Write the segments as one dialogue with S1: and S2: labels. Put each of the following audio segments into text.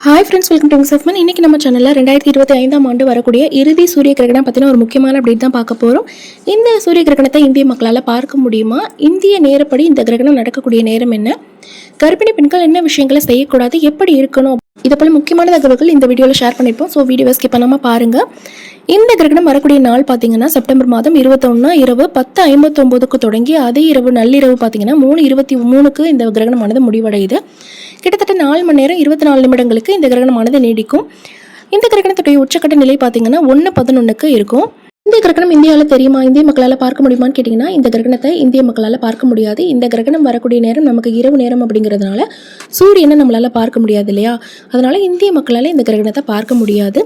S1: Hi friends, welcome to Chefman. இன்றைக்கி நம்ம சேனலில் 2025ஆம் ஆண்டு வரக்கூடிய இறுதி சூரிய கிரகணம் பற்றின ஒரு முக்கியமான அப்டேட் தான் பார்க்க போகிறோம். இந்த சூரிய கிரகணத்தை இந்திய மக்களால் பார்க்க முடியுமா? இந்திய நேரப்படி இந்த கிரகணம் நடக்கக்கூடிய நேரம் என்ன? கர்ப்பிணி பெண்கள் என்ன விஷயங்களை செய்யக்கூடாது, எப்படி இருக்கணும், இதை போல முக்கியமான தகவல்கள் இந்த வீடியோவில் ஷேர் பண்ணியிருப்போம். ஸோ வீடியோவை ஸ்கிப் பண்ணாமல் பாருங்கள். இந்த கிரகணம் வரக்கூடிய நாள் பார்த்தீங்கன்னா செப்டம்பர் மாதம் 21 இரவு 10:59க்கு தொடங்கி அதே இரவு நள்ளிரவு பார்த்தீங்கன்னா 3:23க்கு இந்த கிரகணமானது முடிவடையுது. கிட்டத்தட்ட 4 மணி நேரம் 24 நிமிடங்களுக்கு இந்த கிரகணமானது நீடிக்கும். இந்த கிரகணத்துடைய உச்சக்கட்ட நிலை பார்த்தீங்கன்னா 1:11க்கு இருக்கும். இந்த கிரகணம் இந்தியாவில் தெரியுமா, இந்திய மக்களால் பார்க்க முடியுமான்னு கேட்டிங்கன்னா, இந்த கிரகணத்தை இந்திய மக்களால் பார்க்க முடியாது. இந்த கிரகணம் வரக்கூடிய நேரம் நமக்கு இரவு நேரம் அப்படிங்கிறதுனால சூரியனை நம்மளால் பார்க்க முடியாது இல்லையா? அதனால் இந்திய மக்களால் இந்த கிரகணத்தை பார்க்க முடியாது.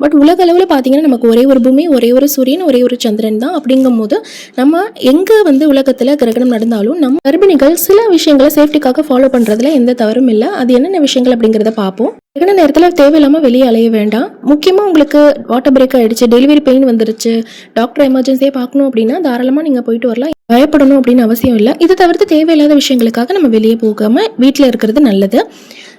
S1: பட் உலக அளவில் பார்த்தீங்கன்னா நமக்கு ஒரே ஒரு பூமி, ஒரே ஒரு சூரியன், ஒரே ஒரு சந்திரன் தான். அப்படிங்கும் போது நம்ம எங்கே உலகத்தில் கிரகணம் நடந்தாலும் நம்ம கர்ப்பிணிகள் சில விஷயங்களை சேஃப்டிக்காக ஃபாலோ பண்ணுறதுல எந்த தவறும் இல்லை. அது என்னென்ன விஷயங்கள் அப்படிங்கிறத பார்ப்போம். கிரகண நேரத்தில் தேவையில்லாமல் வெளியே அலைய வேண்டாம். முக்கியமாக உங்களுக்கு வாட்டர் பிரேக் ஆகிடுச்சு, டெலிவரி பெயின் வந்துருச்சு, டாக்டர் எமர்ஜென்சியாக பார்க்கணும் அப்படின்னா தாராளமாக நீங்கள் போயிட்டு வரலாம். பயப்படணும் அப்படின்னு அவசியம் இல்லை. இது தவிர்த்து தேவையில்லாத விஷயங்களுக்காக நம்ம வெளியே போகாமல் வீட்டில் இருக்கிறது நல்லது.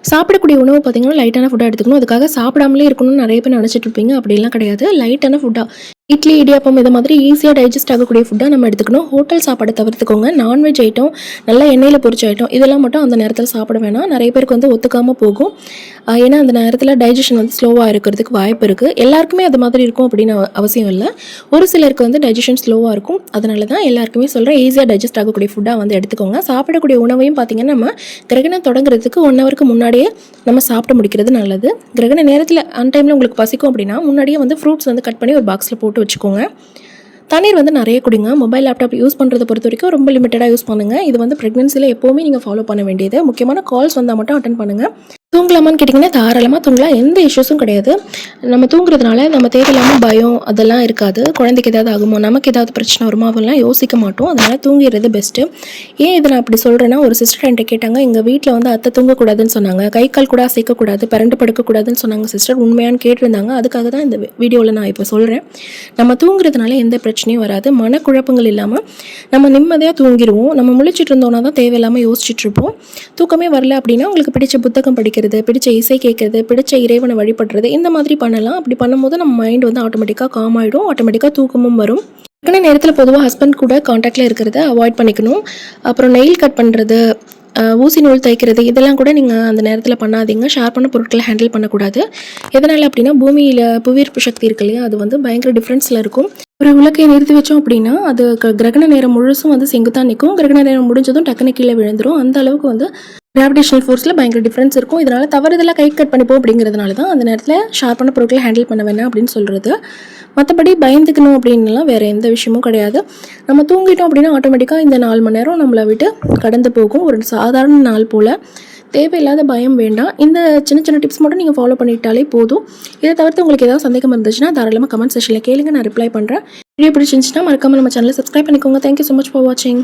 S1: சாப்பிடக்கூடிய உணவு பார்த்தீங்கன்னா லைட்டான ஃபுட்டாக எடுத்துக்கணும். அதுக்காக சாப்பிடாமலே இருக்கணும்னு நிறைய பேர் நினச்சிட்டு இருப்பீங்க. அப்படிலாம் கிடையாது. லைட்டான ஃபுட்டாக இட்லி, இடியாப்பம் இது மாதிரி ஈஸியாக டைஜஸ்ட் ஆகக்கூடிய ஃபுட்டாக நம்ம எடுத்துக்கணும். ஹோட்டல் சாப்பாடை தவிர்த்துக்கோங்க. நான்வெஜ் ஐட்டம், நல்லா எண்ணெயில் பொரிச்ச ஐட்டம் இதெல்லாம் மட்டும் அந்த நேரத்தில் சாப்பிட வேணாம். நிறைய பேருக்கு ஒத்துக்காமல் போகும். ஏன்னா அந்த நேரத்தில் டைஜஷன் ஸ்லோவாக இருக்கிறதுக்கு வாய்ப்பு இருக்குது. எல்லாருக்குமே அது மாதிரி இருக்கும் அப்படின்னு அவசியம் இல்லை. ஒரு சிலருக்கு டைஜஷன் ஸ்லோவாக இருக்கும். அதனால தான் எல்லாருக்குமே சொல்கிறேன், ஈஸியாக டைஜஸ்ட் ஆகக்கூடிய ஃபுட்டாக எடுத்துக்கோங்க. சாப்பிடக்கூடிய உணவையும் பார்த்திங்கன்னா நம்ம கிரகணம் தொடங்குறதுக்கு 1 ஹவருக்கு முன்னாடியே நம்ம சாப்பிட்டு முடிக்கிறது நல்லது. கிரகண நேரத்தில் டைமில் உங்களுக்கு பசிக்கும் அப்படின்னா முன்னாடியே ஃப்ரூட்ஸ் கட் பண்ணி ஒரு பாக்ஸில் போட்டு வச்சுக்கோங்க. தண்ணீர் நிறைய குடிங்க. மொபைல், லேப்டாப் யூஸ் பண்ணுறதை பொறுத்த வரைக்கும் ரொம்ப லிமிட்டடாக யூஸ் பண்ணுங்கள். இது ப்ரெக்னன்சியில் எப்போவுமே நீங்கள் ஃபாலோ பண்ண வேண்டியது. முக்கியமான கால்ஸ் வந்தால் மட்டும் அட்டன் பண்ணுங்கள். தூங்கலாமான்னு கேட்டிங்கன்னா தாராளமாக தூங்கலாம். எந்த இஷ்யூஸும் கிடையாது. நம்ம தூங்குறதுனால நம்ம தேவையில்லாமல் பயம் அதெல்லாம் இருக்காது. குழந்தைக்கு ஏதாவது ஆகுமோ, நமக்கு ஏதாவது பிரச்சனை வருமோ அதெல்லாம் யோசிக்க மாட்டோம். அதனால் தூங்கிடுறது பெஸ்ட்டு. ஏன் இதை நான் அப்படி சொல்கிறேன்னா, ஒரு சிஸ்டர் என்கிட்ட கேட்டாங்க, எங்கள் வீட்டில் அத்தை தூங்கக்கூடாதுன்னு சொன்னாங்க, கை கால் கூட அசைக்கக்கூடாது, பரண்டு படுக்கக்கூடாதுன்னு சொன்னாங்க சிஸ்டர். உண்மையானு கேட்டிருந்தாங்க. அதுக்காக தான் இந்த வீடியோவில் நான் இப்போ சொல்கிறேன். நம்ம தூங்குறதுனால எந்த பிரச்சனையும் வராது. மனக்குழப்பங்கள் இல்லாமல் நம்ம நிம்மதியாக தூங்கிடுவோம். நம்ம முழிச்சிட்டு இருந்தோன்னா தான் தேவையில்லாமல் யோசிச்சுட்ருப்போம். தூக்கமே வரல அப்படின்னா உங்களுக்கு பிடிச்ச புத்தகம் படிக்கிறது, பிடிச்ச இசை கேட்கறது, பிடிச்ச இறைவனை வழிபடுறது இந்த மாதிரி பண்ணலாம். அப்படி பண்ணும்போது நம்ம மைண்ட் ஆட்டோமேட்டிக்காக காம் ஆகிடும். ஆட்டோமேட்டிக்காக தூக்கமும் வரும். இருக்கிற நேரத்தில் பொதுவாக ஹஸ்பண்ட் கூட காண்டாக்டில் இருக்கிறத அவாய்ட் பண்ணிக்கணும். அப்புறம் நெயில் கட் பண்ணுறது, ஊசி நூல் தைக்கிறது இதெல்லாம் கூட நீங்கள் அந்த நேரத்தில் பண்ணாதீங்க. ஷேர் பண்ண பொருட்களை ஹேண்டில் பண்ணக்கூடாது. எதனால் அப்படின்னா பூமியில் புவியீர்ப்பு சக்தி இருக்கு இல்லையா, அது பயங்கர டிஃப்ரென்ஸில் இருக்கும். ஒரு விளக்கை நிறுத்தி வச்சோம் அப்படின்னா அது கிரகண நேரம் முழுசும் செங்குத்தான் நிற்கும். கிரகண நேரம் முடிஞ்சதும் டக்குனு கீழே விழுந்துடும். அந்த அளவுக்கு கிராவிடேஷனல் ஃபோர்ஸில் பயங்கர டிஃப்ரென்ஸ் இருக்கும். இதனால் தவறுதெல்லாம் கை கட் பண்ணிப்போம் அப்படிங்கிறதுனால தான் அந்த நேரத்தில் ஷார்ப்பான பொருட்களை ஹேண்டில் பண்ண வேணாம் அப்படின்னு சொல்கிறது. மற்றபடி பயந்துக்கணும் அப்படின்லாம் வேறு எந்த விஷயமும் கிடையாது. நம்ம தூங்கிட்டோம் அப்படின்னா ஆட்டோமேட்டிக்காக இந்த 4 மணி நேரம் நம்மளை விட்டு கடந்து போகும். ஒரு சாதாரண நாள் போல். தேவையில்லாத பயம் வேண்டாம். இந்த சின்ன சின்ன டிப்ஸ் மட்டும் நீங்கள் ஃபாலோ பண்ணிட்டாலே போதும். இதை தவிர்த்து உங்களுக்கு ஏதாவது சந்தேகம் இருந்துச்சுன்னா தாராளமாக கமெண்ட் செக்ஷனில் கேளுங்க, நான் ரிப்ளை பண்ணுறேன். வீடியோ பிடிச்சிருந்துச்சுன்னா மறக்காமல் நம்ம சேனலை சப்ஸ்கிரைப் பண்ணிக்கோங்க. தேங்க்யூ ஸோ மச் ஃபார் வாட்சிங்.